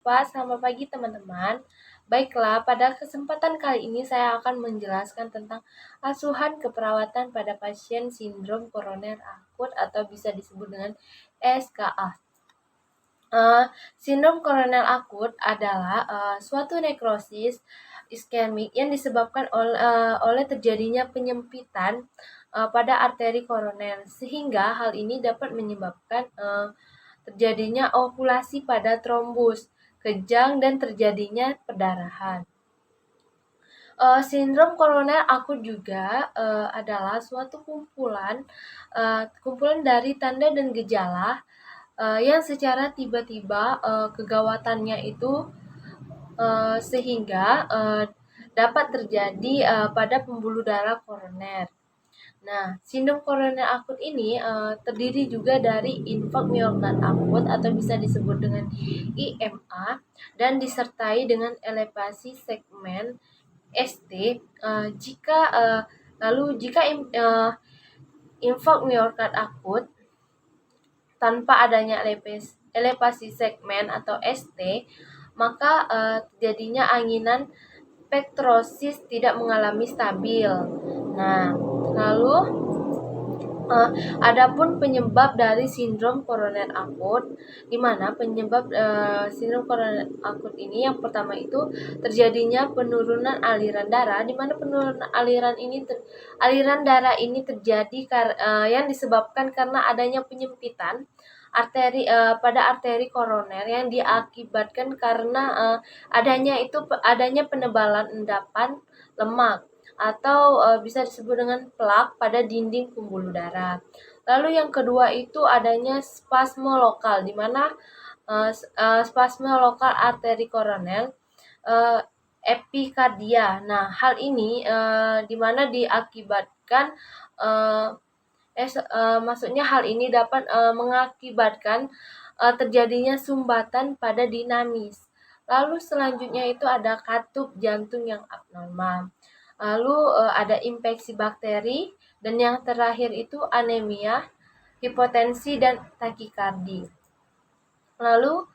jumpa, selamat pagi teman-teman. Baiklah, pada kesempatan kali ini saya akan menjelaskan tentang asuhan keperawatan pada pasien sindrom koroner akut atau bisa disebut dengan SKA. Sindrom koroner akut adalah suatu nekrosis iskemik yang disebabkan oleh terjadinya penyempitan pada arteri koroner, sehingga hal ini dapat menyebabkan terjadinya okulasi pada trombus, kejang, dan terjadinya perdarahan. Sindrom koroner akut juga adalah suatu kumpulan dari tanda dan gejala yang secara tiba-tiba kegawatannya itu sehingga dapat terjadi pada pembuluh darah koroner. Nah, sindrom koroner akut ini terdiri juga dari infak miokard akut atau bisa disebut dengan IMA dan disertai dengan elevasi segmen ST. Jika infak miokard akut tanpa adanya elevasi segmen atau ST, maka terjadinya anginan pektrosis tidak mengalami stabil. Nah, lalu adapun penyebab dari sindrom koroner akut, di mana penyebab sindrom koroner akut ini yang pertama itu terjadinya penurunan aliran darah, di mana penurunan aliran darah ini terjadi yang disebabkan karena adanya penyempitan pada arteri koroner yang diakibatkan karena adanya penebalan endapan lemak atau bisa disebut dengan plak pada dinding pembuluh darah. Lalu yang kedua itu adanya spasme lokal, di mana spasme lokal arteri koroner epikardia. Nah, hal ini di mana diakibatkan maksudnya hal ini dapat mengakibatkan terjadinya sumbatan pada dinamis. Lalu selanjutnya itu ada katup jantung yang abnormal. Lalu ada infeksi bakteri, dan yang terakhir itu anemia, hipotensi, dan takikardi. Lalu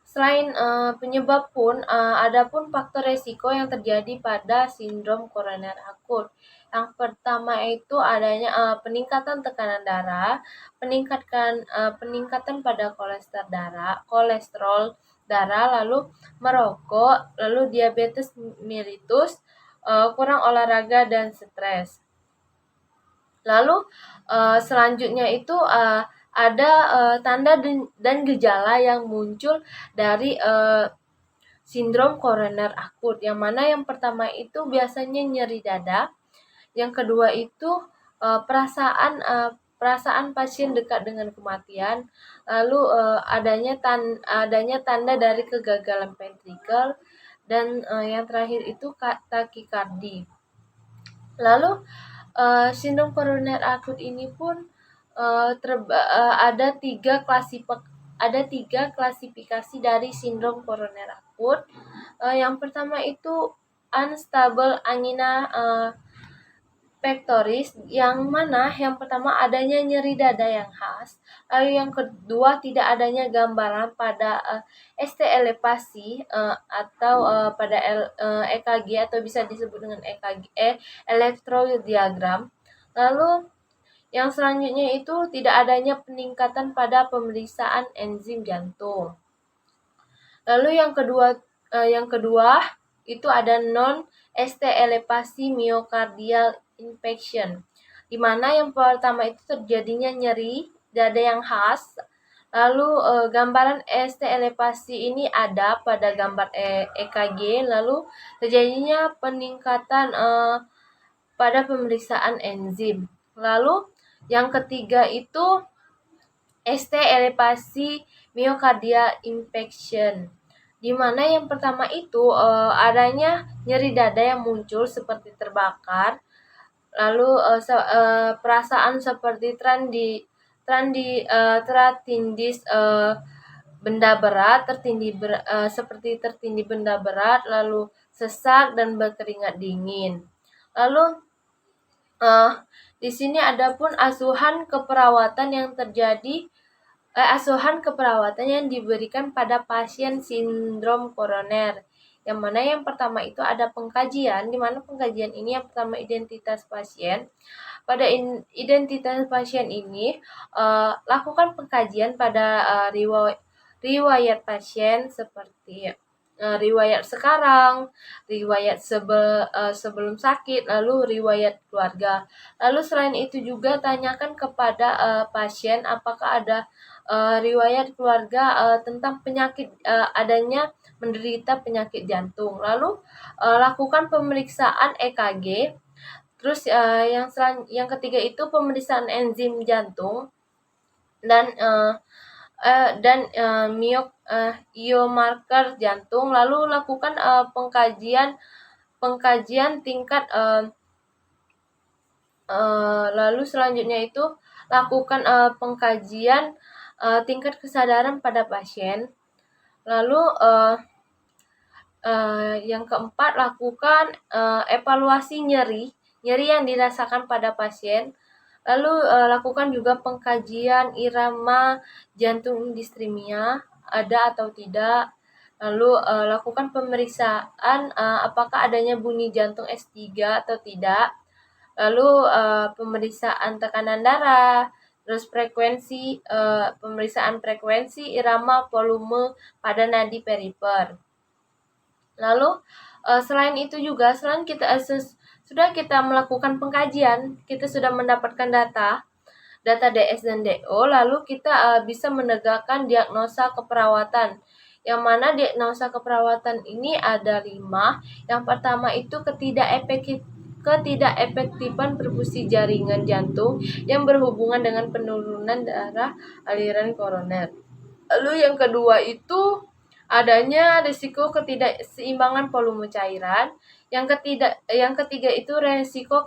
selain penyebab pun, ada pun faktor resiko yang terjadi pada sindrom koroner akut. Yang pertama itu adanya peningkatan tekanan darah, peningkatan pada kolesterol darah, lalu merokok, lalu diabetes mellitus, kurang olahraga, dan stres. Lalu selanjutnya itu ada tanda dan gejala yang muncul dari sindrom koroner akut, yang mana yang pertama itu biasanya nyeri dada, yang kedua itu perasaan pasien dekat dengan kematian, lalu adanya tanda dari kegagalan ventrikel, dan yang terakhir itu takikardi. Lalu sindrom koroner akut ini pun ada tiga klasifikasi dari sindrom koroner akut. Yang pertama itu unstable angina pectoris, yang mana yang pertama adanya nyeri dada yang khas, lalu yang kedua tidak adanya gambaran pada ST elevasi atau pada EKG atau bisa disebut dengan EKG elektrodiagram. Lalu yang selanjutnya itu tidak adanya peningkatan pada pemeriksaan enzim jantung. Lalu yang kedua itu ada non ST elevasi myocardial infarction, di mana yang pertama itu terjadinya nyeri dada yang khas. Lalu gambaran ST elevasi ini ada pada gambar EKG, lalu terjadinya peningkatan pada pemeriksaan enzim. Lalu yang ketiga itu ST elevasi myocardial infarction, di mana yang pertama itu adanya nyeri dada yang muncul seperti terbakar, lalu perasaan seperti tertindih benda berat, seperti tertindih benda berat, lalu sesak dan berkeringat dingin. Lalu di sini ada pun asuhan keperawatan yang terjadi asuhan keperawatan yang diberikan pada pasien sindrom koroner. Yang mana yang pertama itu ada pengkajian, di mana pengkajian ini yang pertama identitas pasien. Pada identitas pasien ini, lakukan pengkajian pada riwayat pasien seperti riwayat sekarang, riwayat sebelum sakit, lalu riwayat keluarga. Lalu selain itu juga tanyakan kepada pasien apakah ada riwayat keluarga tentang penyakit adanya menderita penyakit jantung. Lalu lakukan pemeriksaan EKG. Terus yang ketiga itu pemeriksaan enzim jantung dan biomarker jantung. Lalu lakukan pengkajian tingkat lalu selanjutnya itu lakukan pengkajian tingkat kesadaran pada pasien. Lalu yang keempat, lakukan evaluasi nyeri yang dirasakan pada pasien. Lalu lakukan juga pengkajian irama jantung distremia, ada atau tidak. Lalu lakukan pemeriksaan apakah adanya bunyi jantung S3 atau tidak. Lalu pemeriksaan tekanan darah, terus pemeriksaan frekuensi irama volume pada nadi perifer. Lalu selain itu juga, selain sudah kita melakukan pengkajian, kita sudah mendapatkan data DS dan DO, lalu kita bisa menegakkan diagnosa keperawatan. Yang mana diagnosa keperawatan ini ada 5. Yang pertama itu ketidakefektifan perfusi jaringan jantung yang berhubungan dengan penurunan darah aliran koroner. Lalu yang kedua itu adanya risiko ketidakseimbangan volume cairan. Yang ketiga itu risiko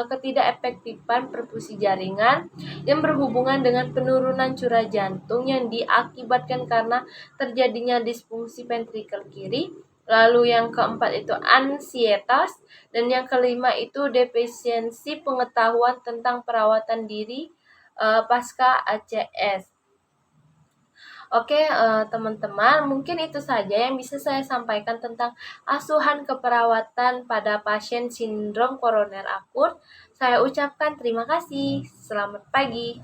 ketidakefektifan perfusi jaringan yang berhubungan dengan penurunan curah jantung yang diakibatkan karena terjadinya disfungsi ventrikel kiri. Lalu yang keempat itu ansietas, dan yang kelima itu defisiensi pengetahuan tentang perawatan diri pasca ACS. Oke, teman-teman, mungkin itu saja yang bisa saya sampaikan tentang asuhan keperawatan pada pasien sindrom koroner akut. Saya ucapkan terima kasih. Selamat pagi.